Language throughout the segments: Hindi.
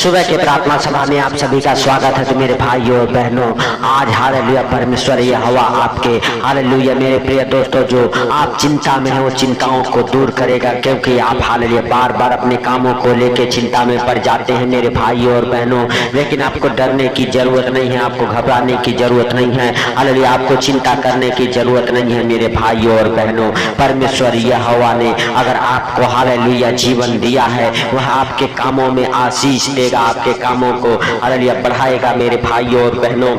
सुबह के प्रार्थना सभा में आप सभी का स्वागत है। तो मेरे भाइयों और बहनों, आज हालेलुया परमेश्वर ये हवा आपके हालेलुया मेरे प्रिय दोस्तों, जो आप चिंता में हैं वो चिंताओं को दूर करेगा, क्योंकि आप हालेलुया बार बार अपने कामों को लेके चिंता में पड़ जाते हैं मेरे भाइयों और बहनों। लेकिन आपको डरने की जरूरत नहीं है, आपको घबराने की जरूरत नहीं है, हालेलुया आपको चिंता करने की जरूरत नहीं है मेरे भाइयों और बहनों। परमेश्वर यह हवा ने अगर आपको हालेलुया जीवन दिया है, वह आपके कामों में आशीष देगा, आपके कामों को हालेलुया बढ़ाएगा मेरे भाइयों और बहनों।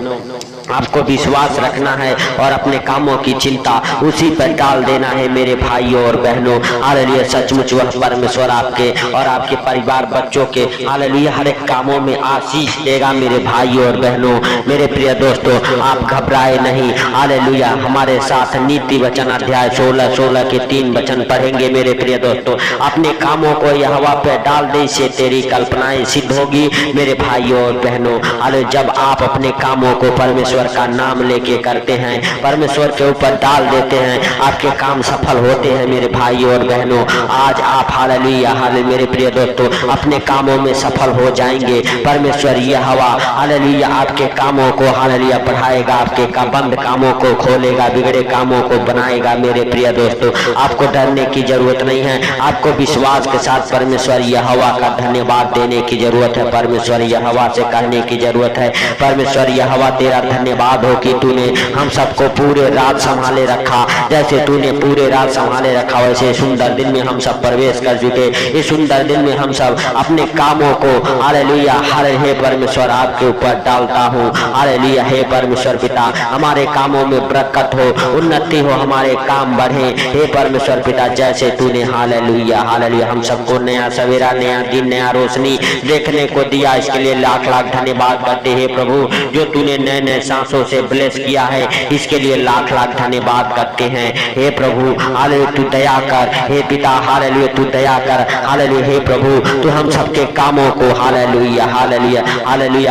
आपको विश्वास रखना है और अपने कामों की चिंता उसी पर डाल देना है मेरे भाइयों और बहनों। हालेलुया सचमुच वह परमेश्वर आपके और आपके परिवार बच्चों के हालेलुया हर एक कामों में आशीष देगा मेरे भाइयों और बहनों। मेरे प्रिय दोस्तों, आप घबराए नहीं। हालेलुया हमारे साथ नीति वचन अध्याय 16 के 3 वचन पढ़ेंगे मेरे प्रिय दोस्तों। अपने कामों को यह हवा पे डाल दे, से तेरी कल्पनाएं सिद्ध होगी मेरे भाइयों और बहनों। हालेलुया जब आप अपने कामों को परमेश्वर का नाम लेके करते हैं, परमेश्वर के ऊपर डाल देते हैं, आपके काम सफल होते हैं मेरे भाइयों और बहनों। आज आप हालेलुया मेरे प्रिय दोस्तों अपने कामों में सफल हो जाएंगे। परमेश्वर यह हवा हालेलुया आपके कामों को हालेलुया बढ़ाएगा, आपके बंद कामों को खोलेगा, बिगड़े कामों को बनाएगा मेरे प्रिय दोस्तों। आपको डरने की जरूरत नहीं है, आपको विश्वास के साथ परमेश्वर यह हवा का धन्यवाद देने की जरूरत है। परमेश्वर यह हवा से कहने की जरूरत है, परमेश्वर यह हवा तेरा धन्यवाद हो कि तूने हम सबको पूरे रात संभाले रखा। जैसे तूने पूरे रात संभाले रखा, वैसे सुंदर दिन में हम सब प्रवेश कर चुके। इस सुंदर दिन में हम सब अपने कामों को हालेलुया हे परमेश्वर आपके ऊपर डालता हूँ। हालेलुया हे परमेश्वर पिता, हमारे कामों में बरकत हो, उन्नति हो, हमारे काम बढ़े हे परमेश्वर पिता। जैसे तूने हालेलुया हम सबको नया सवेरा, नया दिन, नया रोशनी देखने को दिया, इसके लिए लाख लाख धन्यवाद करते हैं प्रभु। जो तूने नए नए सांसों से ब्लेस किया है, इसके लिए लाख लाख धन्यवाद करते हैं हे प्रभु। हालेलुया तू दया कर हे पिता, हालेलुया तू दया कर, हालेलुया हे प्रभु तू हम सबके कामों को हालेलुया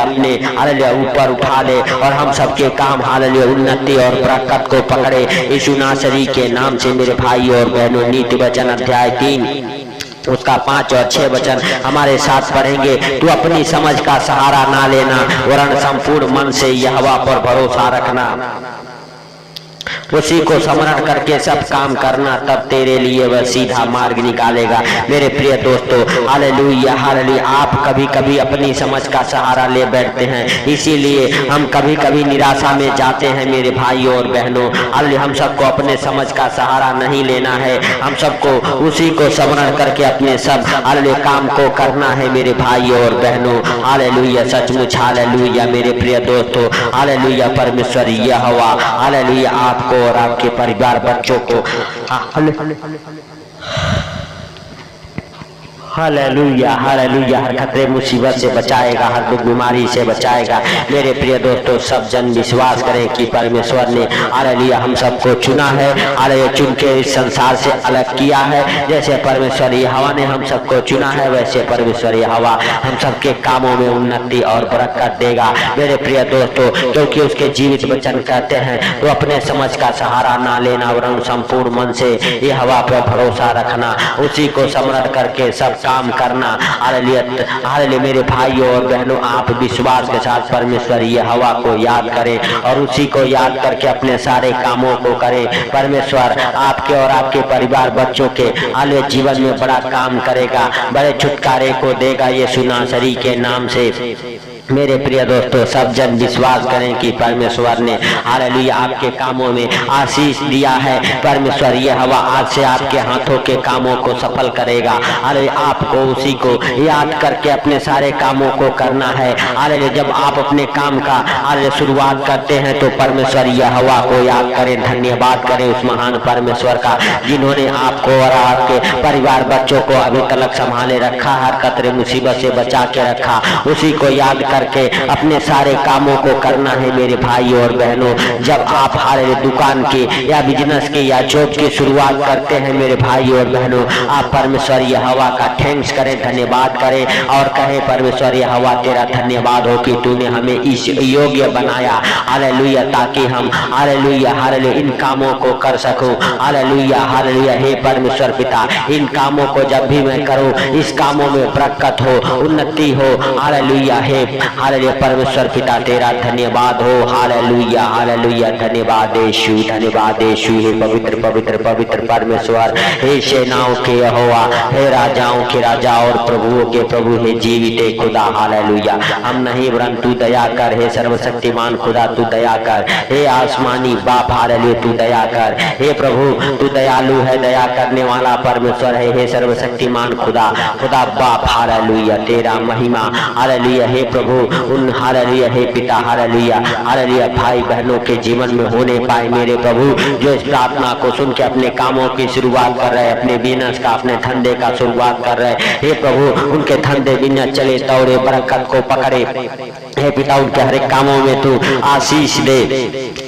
अपने हालेलुया ऊपर उठा ले और हम सबके काम हालेलुया उन्नति और बरकत को पकड़े यीशु नासरी के नाम से मेरे भाइयों और बहनों। नीति वचन अध्याय 3 उसका 5 और 6 वचन हमारे साथ पढ़ेंगे। तू अपनी समझ का सहारा ना लेना, वरन संपूर्ण मन से यहोवा पर भरोसा रखना, उसी को स्मरण करके सब काम करना, तब तेरे लिए वह सीधा मार्ग निकालेगा। मेरे प्रिय दोस्तों हालेलुया आप कभी कभी अपनी समझ का सहारा ले बैठते हैं, इसीलिए हम कभी कभी निराशा में जाते हैं मेरे भाइयों और बहनों। हालेलुया हम सबको अपने समझ का सहारा नहीं लेना है, हम सबको उसी को स्मरण करके अपने सब हालेलुया काम को करना है मेरे भाइयों और बहनों। हालेलुया सचमुच हालेलुया मेरे प्रिय दोस्तों, हालेलुया परमेश्वर यहोवा हालेलुया आपको और आपके परिवार बच्चों को हालेलुया हर खतरे मुसीबत से बचाएगा, हर दुख बीमारी से बचाएगा। मेरे प्रिय दोस्तों सब जन विश्वास करें कि परमेश्वर ने हालेलुया हम सबको चुना है, हालेलुया चुन के इस संसार से अलग किया है। जैसे परमेश्वर यहोवा ने हम सबको चुना है, वैसे परमेश्वर यहोवा हम सबके कामों में उन्नति और बरकत देगा मेरे प्रिय दोस्तों। क्योंकि उसके जीवित वचन कहते हैं तो अपने समझ का सहारा ना लेना, वरन संपूर्ण मन से यहोवा पर भरोसा रखना, उसी को स्मरण करके सब काम करना। हालेलुया मेरे भाइयों और बहनों, आप विश्वास के साथ परमेश्वर यहोवा को याद करें और उसी को याद करके अपने सारे कामों को करें। परमेश्वर आपके और आपके परिवार बच्चों के हालेलुया जीवन में बड़ा काम करेगा, बड़े छुटकारे को देगा यीशु नासरी के नाम से। मेरे प्रिय दोस्तों सब जन विश्वास करें कि परमेश्वर ने हालेलुया आपके कामों में आशीष दिया है। परमेश्वर यहोवा आज से आपके हाथों के कामों को सफल करेगा। हालेलुया आपको उसी को याद करके अपने सारे कामों को करना है। हालेलुया जब आप अपने काम का हालेलुया शुरुआत करते हैं तो परमेश्वर यहोवा को याद करें, धन्यवाद करें उस महान परमेश्वर का जिन्होंने आपको और आपके परिवार बच्चों को अभी तक संभाले रखा, हर खतरे मुसीबत से बचा के रखा। उसी को याद करके अपने सारे कामों को करना है मेरे भाइयों और बहनों। जब आप हारे दुकान की या बिजनेस की या जॉब की शुरुआत करते हैं मेरे भाइयों और बहनों, आप परमेश्वर यहोवा का थैंक्स करें, धन्यवाद करें और कहें परमेश्वर यहोवा तेरा धन्यवाद हो कि तूने हमें इस योग्य बनाया, हालेलुया, ताकि हम हालेलुया हालेलुया इन कामों को कर सकूं। हालेलुया हालेलुया, हे परमेश्वर पिता, इन कामों को जब भी मैं करूं इस कामों में बरकत हो, उन्नति हो। हालेलुया, हे हालेलुया परमेश्वर पिता तेरा धन्यवाद हो। हालेलुया हालेलुया, धन्यवाद यीशु, धन्यवाद यीशु। हे पवित्र पवित्र पवित्र परमेश्वर, हे सेनाओं के यहोवा, हे राजाओं के राजा और प्रभुओं के प्रभु, हे जीवित खुदा। हालेलुया, हम नहीं वरन तू दया कर, हे सर्वशक्तिमान खुदा तू दया कर, हे आसमानी बाप हालेलुया तू दया कर। हे प्रभु तू दयालु है, दया करने वाला परमेश्वर है, हे सर्वशक्तिमान खुदा खुदा बाप। हालेलुया, तेरा महिमा हालेलुया हे प्रभु उन हालेलुया हे पिता हालेलुया हालेलुया भाई बहनों के जीवन में होने पाए मेरे प्रभु, जो इस प्रार्थना को सुन के अपने कामों की शुरुआत कर रहे, अपने बिजनेस का अपने धंधे का शुरुआत कर रहे। हे प्रभु उनके धंधे बिजनेस चले दौड़े, बरकत को पकड़े। हे पिता उनके हर एक कामों में तू आशीष दे।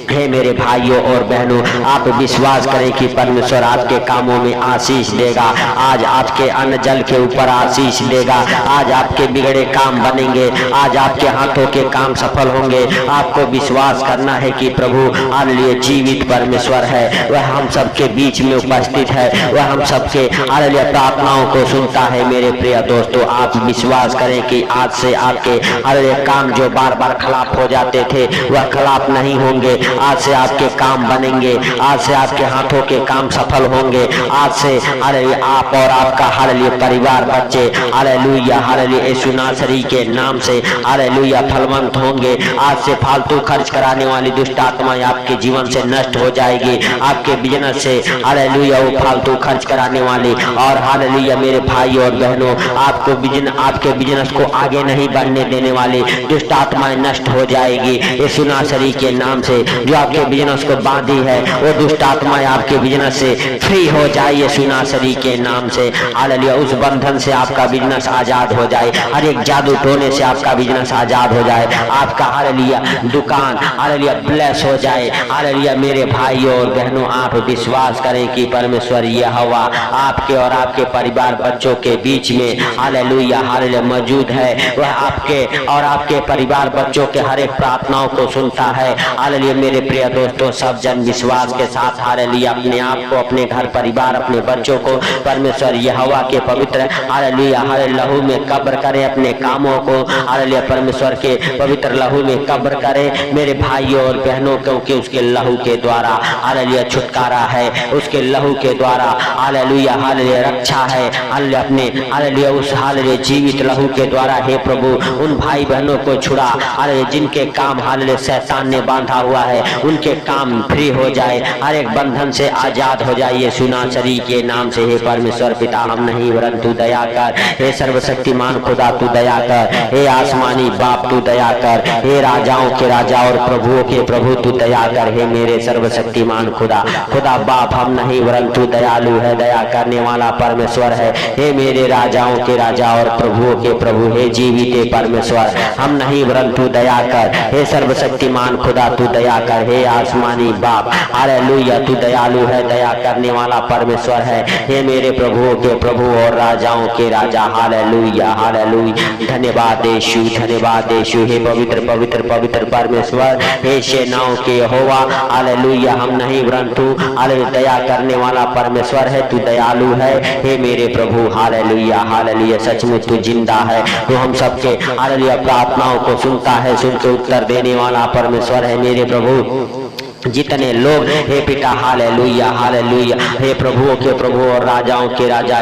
हे मेरे भाइयों और बहनों, आप विश्वास करें कि परमेश्वर आपके कामों में आशीष देगा। आज आपके अन्न जल के ऊपर आशीष देगा। आज आपके बिगड़े काम बनेंगे, आज आपके हाथों के काम सफल होंगे। आपको विश्वास करना है कि प्रभु हालेलुया जीवित परमेश्वर है, वह हम सबके बीच में उपस्थित है, वह हम सबके हालेलुया प्रार्थनाओं को सुनता है। मेरे प्रिय दोस्तों, आप विश्वास करें कि आज से आपके हालेलुया काम जो बार बार खिलाफ हो जाते थे वह खिलाफ नहीं होंगे। आज से आपके काम बनेंगे, आज से आपके हाथों के काम सफल होंगे। आज से हालेलुया आप और आपका हालेलुया परिवार बच्चे हालेलुया हालेलुया यीशु नासरी के नाम से हालेलुया फलवंत होंगे। आज से फालतू खर्च कराने वाली दुष्ट आत्माएं आपके जीवन से नष्ट हो जाएगी। आपके बिजनेस से हालेलुया वो फालतू खर्च कराने वाली और हालेलुया मेरे भाई और बहनों आपके बिजनेस को आगे नहीं बढ़ने देने वाली दुष्ट आत्माएं नष्ट हो जाएगी यीशु नासरी के नाम से। जो आपके बिजनेस को बांधी है वो दुष्ट आत्माएं आपके बिजनेस से फ्री हो जाए यीशु नासरी के नाम से। हालेलुया उस बंधन से आपका बिजनेस आजाद हो जाए, हर एक जादू टोने से आपका बिजनेस आजाद हो जाए, आपका हालेलुया दुकान हालेलुया ब्लेस हो जाए। हालेलुया मेरे भाइयों और बहनों, आप विश्वास करें कि परमेश्वर यहोवा आपके और आपके परिवार बच्चों के बीच में हालेलुया हालेलुया मौजूद है। वह आपके और आपके परिवार बच्चों के हर एक प्रार्थनाओं को सुनता है। हालेलुया मेरे प्रिय दोस्तों, सब जन विश्वास के साथ हालेलुया अपने आप को, अपने घर परिवार, अपने बच्चों को परमेश्वर यहोवा के पवित्र हालेलुया हालेलुया लहू में कब्र करें। अपने कामों को हालेलुया परमेश्वर के पवित्र लहू में कब्र करें मेरे भाइयों और बहनों, क्योंकि उसके लहू के द्वारा हालेलुया छुटकारा है, उसके लहू के द्वारा हालेलुया हालेलुया रक्षा है। हालेलुया अपने हालेलुया उस हालेलुया जीवित लहू के द्वारा हे प्रभु उन भाई बहनों को छुड़ा, हालेलुया जिनके काम हालेलुया शैतान ने बांधा हुआ है उनके काम फ्री हो जाए, हर एक बंधन से आजाद हो जाए यीशु नासरी के नाम से। हे परमेश्वर पिता हम नहीं वरन तू दया कर, हे सर्वशक्तिमान खुदा तू दया कर, हे आसमानी बाप तू दया कर, हे राजाओं के राजा और प्रभुओं के प्रभु तू दया कर। हे मेरे सर्वशक्तिमान खुदा खुदा बाप हम नहीं वरन तू दयालु है, दया करने वाला परमेश्वर है। हे मेरे राजाओं के राजा और प्रभुओं के प्रभु, हे जीवित परमेश्वर हम नहीं वरन तू दया कर, हे सर्वशक्तिमान खुदा तू दया कर। हे आसमानी बाप हालेलुया तू दयालु है, दया करने वाला परमेश्वर है। हे मेरे प्रभुओं के प्रभु और राजाओं के राजा हालेलुया हालेलुया धन्यवाद यीशु, धन्यवाद यीशु। हे पवित्र पवित्र पवित्र परमेश्वर, हे सेनाओं के यहोवा हालेलुया हम नहीं वरन तू हालेलुया दया करने वाला परमेश्वर है, तू दयालु है। हे मेरे प्रभु हालेलुया हालेलुया सच में तू जिंदा है, तू हम सबके हालेलुया प्रार्थनाओं को सुनता है, सुन के उत्तर देने वाला परमेश्वर है। मेरे प्रभु जितने लोग हे पिता हालेलुया हालेलुया हे प्रभुओं के प्रभु और राजाओं के राजा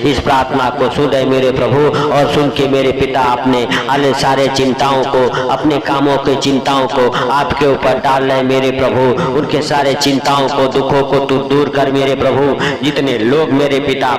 इस प्रार्थना को सुन रहे मेरे प्रभु, और सुन के मेरे पिता अपने हाले सारे चिंताओं को, अपने कामों के चिंताओं को आपके ऊपर डाल रहे मेरे प्रभु। उनके सारे चिंताओं को, दुखों को तू दूर कर मेरे प्रभु। जितने लोग मेरे पिता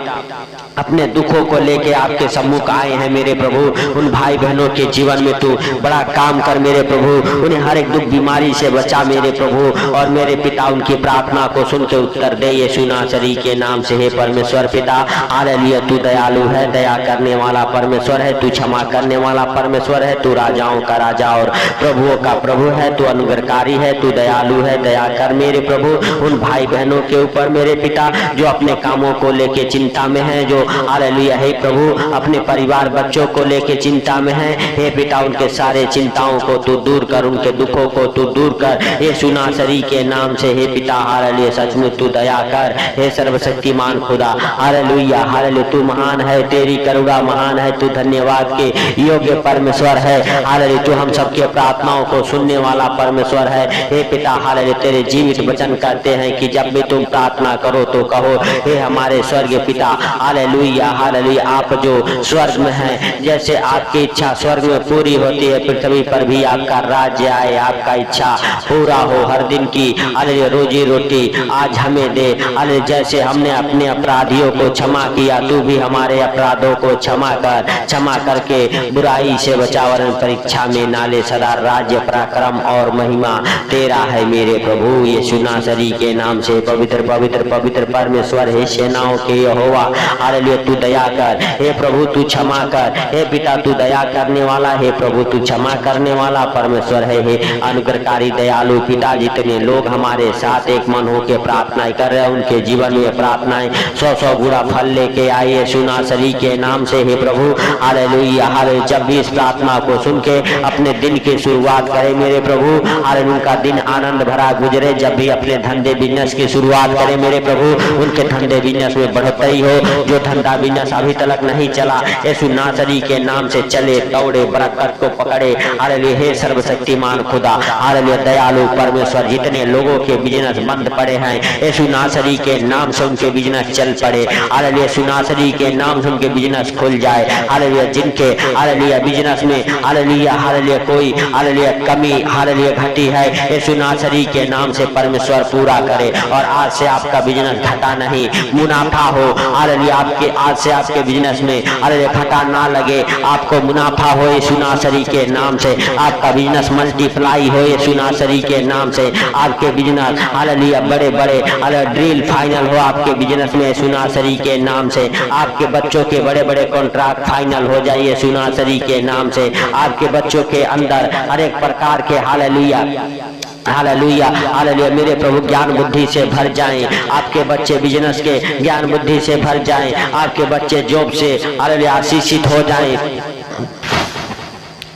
अपने दुखों को लेके आपके सम्मुख आए हैं मेरे प्रभु, उन भाई बहनों के जीवन में तू बड़ा काम कर मेरे प्रभु, उन्हें हर एक दुख बीमारी से बचा मेरे प्रभु। और मेरे पिता उनकी प्रार्थना को सुन के उत्तर दे यीशु नासरी के नाम से। हे परमेश्वर पिता हालेलुया, तू दयालु है, दया करने वाला परमेश्वर है, तू क्षमा करने वाला परमेश्वर है, तू राजाओं का राजा और प्रभुओं का प्रभु है, तू अनुग्रहकारी है, तू दयालु है। दया कर मेरे प्रभु उन भाई बहनों के ऊपर मेरे पिता जो अपने कामों को लेके चिंता में है, जो हालेलुया हे प्रभु अपने परिवार बच्चों को लेके चिंता में है। हे पिता उनके सारे चिंताओं को तू दूर कर, उनके दुखों को तू दूर कर यीशु नासरी के नाम से। हे पिता हालेलुया, सचमुच तू दया कर। हे सर्वशक्तिमान खुदा हालेलुया, हालेलुया तू महान है, तेरी करुणा महान है, तू धन्यवाद के योग्य परमेश्वर है। हालेलुया तू हम सबके प्रार्थनाओं को सुनने वाला परमेश्वर है। हे पिता हालेलुया, तेरे जीवित वचन कहते हैं कि जब भी तुम प्रार्थना करो तो कहो हे हमारे स्वर्गीय पिता हालेलुया, हालेलुया आप जो स्वर्ग में हैं, जैसे आपकी इच्छा स्वर्ग में पूरी होती है पृथ्वी पर भी आपका राज्य आए, आपका इच्छा पूरा हो। हर दिन की हालेलुया रोजी रोटी आज हमें दे। हालेलुया जैसे हमने अपने अपराधियों को क्षमा किया, तू भी हमारे अपराधों को क्षमा कर, क्षमा करके बुराई से बचा, वरन परीक्षा में नाले सदा राज्य पराक्रम और महिमा तेरा है मेरे प्रभु यीशु नासरी के नाम से। पवित्र पवित्र पवित्र परमेश्वर हे सेनाओं के यहोवा हालेलुया तू दया कर। हे प्रभु तू क्षमा कर। हे पिता तू दया करने वाला, हे प्रभु तू क्षमा करने वाला परमेश्वर है। हे अनुग्रहकारी दयालु पिता, जितने लोग हमारे साथ एक मन होकर प्रार्थनाएं कर रहे हैं उनके जीवन में प्रार्थनाएं 100 गुना फल लेके आए यीशु नासरी के नाम से। हे प्रभु हालेलुया, हालेलुया जब भी इस प्रार्थना को सुन के अपने दिन की शुरुआत करें मेरे प्रभु, हालेलुया उनका दिन आनंद भरा गुजरे। जब भी अपने धंधे बिजनेस की शुरुआत करें मेरे प्रभु, उनके धंधे बिजनेस में बढ़ोतरी हो। जो धंधा बिजनेस अभी तक नहीं चला यीशु नासरी के नाम से चले, दौड़े, बरकत को पकड़े। हालेलुया हे सर्वशक्तिमान खुदा हालेलुया दयालु परमेश्वर, जितने लोगों के बिजनेस बंद पड़े हैं यीशु नासरी के नाम से उनके बिजनेस चल पड़े। हालेलुया यीशु नासरी के नाम से उनके बिजनेस खुल जाए। हालेलुया जिनके हालेलुया बिजनेस में हालेलुया हालेलुया कोई हालेलुया कमी हालेलुया घटी है यीशु नासरी के नाम से परमेश्वर पूरा करे। और आज से आपका बिजनेस घटा नहीं मुनाफा हो। हालेलुया आपके आज से आपके बिजनेस में हालेलुया घटा ना लगे, आपको मुनाफा हो यीशु नासरी के नाम से। आपका बिजनेस मल्टीप्लाई हो यीशु नासरी के नाम से। आपके बिजनेस हालेलुया बड़े बड़े ड्रिल फाइनल हो आपके बिजनेस में यीशु नासरी के नाम से। आपके बच्चों के बड़े बड़े कॉन्ट्रैक्ट फाइनल हो जाए यीशु नासरी के नाम से। आपके बच्चों के अंदर हर एक प्रकार के हालेलुया हालेलुया हालेलुया मेरे प्रभु ज्ञान बुद्धि से भर जाएं। आपके बच्चे बिजनेस के ज्ञान बुद्धि से भर जाएं। आपके बच्चे जॉब से हालेलुया आशीषित हो जाएं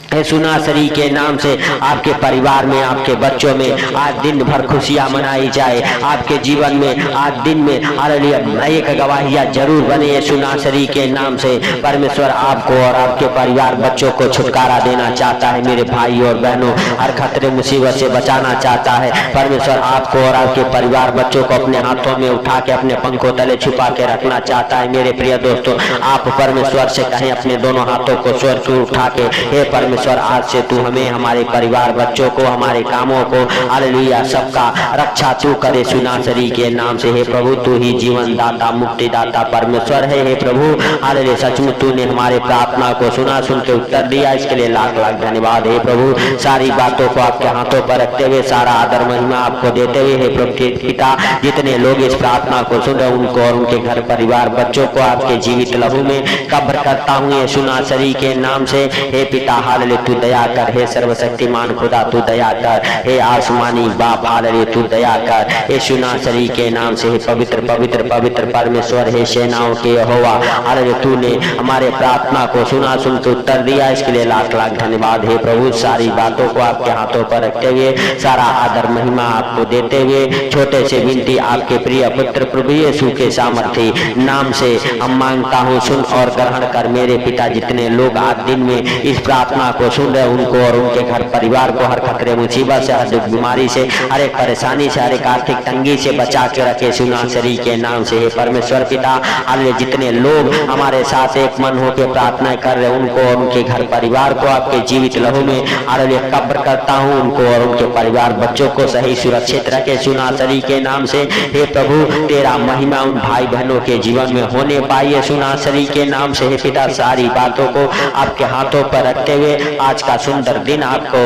यीशु नासरी के नाम से। आपके परिवार में आपके बच्चों में आज दिन भर खुशियां मनाई जाए। आपके जीवन में आज दिन में हालेलुया एक गवाहियां जरूर बने यीशु नासरी के नाम से। परमेश्वर आपको और आपके परिवार बच्चों को छुटकारा देना चाहता है मेरे भाई और बहनों, हर खतरे मुसीबत से बचाना चाहता है परमेश्वर। आपको और आपके परिवार बच्चों को अपने हाथों में उठा के अपने पंखों तले छुपा के रखना चाहता है मेरे प्रिय दोस्तों। आप परमेश्वर से कहें अपने दोनों हाथों को स्वर्ग की उठा के, हे परमेश्वर आज से तू हमें हमारे परिवार बच्चों को हमारे कामों को हालेलुया सबका रक्षा तू करे यीशु नासरी के नाम से। हे प्रभु तू ही जीवन दाता मुक्ति दाता परमेश्वर है। हे प्रभु हालेलुया सचमुच तूने हमारे प्रार्थना को सुना, सुन के उत्तर दिया, इसके लिए लाख लाख धन्यवाद। हे प्रभु सारी बातों को आपके हाथों पर रखते हुए सारा आदर महिमा आपको देते हुए हे प्रभु पिता जितने लोग इस प्रार्थना को सुन रहे उनको और उनके घर परिवार बच्चों को आपके जीवित लहू में कब्र करता हूँ यीशु नासरी के नाम से। हे पिता हालेलुया तू दया कर। हे सर्वशक्तिमान खुदा तू दया कर। हे आसमानी बाप हालेलुया तू दया कर यीशु नासरी के नाम से। हे पवित्र पवित्र पवित्र परमेश्वर हे सेनाओं के यहोवा हालेलुया तूने हमारे प्रार्थना को सुना, सुन के उत्तर दिया, इसके लिए लाख लाख धन्यवाद। हे प्रभु सारी बातों को आपके हाथों पर रखते हुए सारा आदर महिमा आपको देते हुए छोटे से विनती आपके प्रिय पुत्र प्रभु यीशु के सामर्थी नाम से हम मांगता हूँ, सुन और ग्रहण कर मेरे पिता। जितने लोग आज दिन में इस प्रार्थना को सुन रहे उनको और उनके घर परिवार को हर खतरे मुसीबत से, हर दुख बीमारी से, हर एक परेशानी से, हर एक आर्थिक तंगी से बचा के रखे यीशु नासरी के नाम से। हे परमेश्वर पिता हालेलुया जितने लोग हमारे साथ एक मन होकर प्रार्थना कर रहे उनको और उनके घर परिवार को आपके जीवित लहू में हालेलुया कब्र करता हूँ। उनको और उनके परिवार बच्चों को सही सुरक्षित रखे यीशु नासरी के नाम से। हे प्रभु तेरा महिमा उन भाई बहनों के जीवन में होने पाए यीशु नासरी के नाम से। हे पिता सारी बातों को आपके हाथों पर रखते हुए आज का सुंदर दिन आपको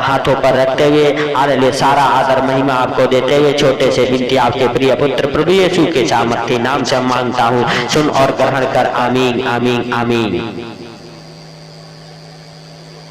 हाथों पर रखते हुए हालेलुया सारा आदर महिमा आपको देते हुए छोटे से विनती आपके प्रिय पुत्र प्रभु यीशु के सामर्थ्य नाम से मांगता हूँ, सुन और ग्रहण कर। आमीन आमीन आमीन।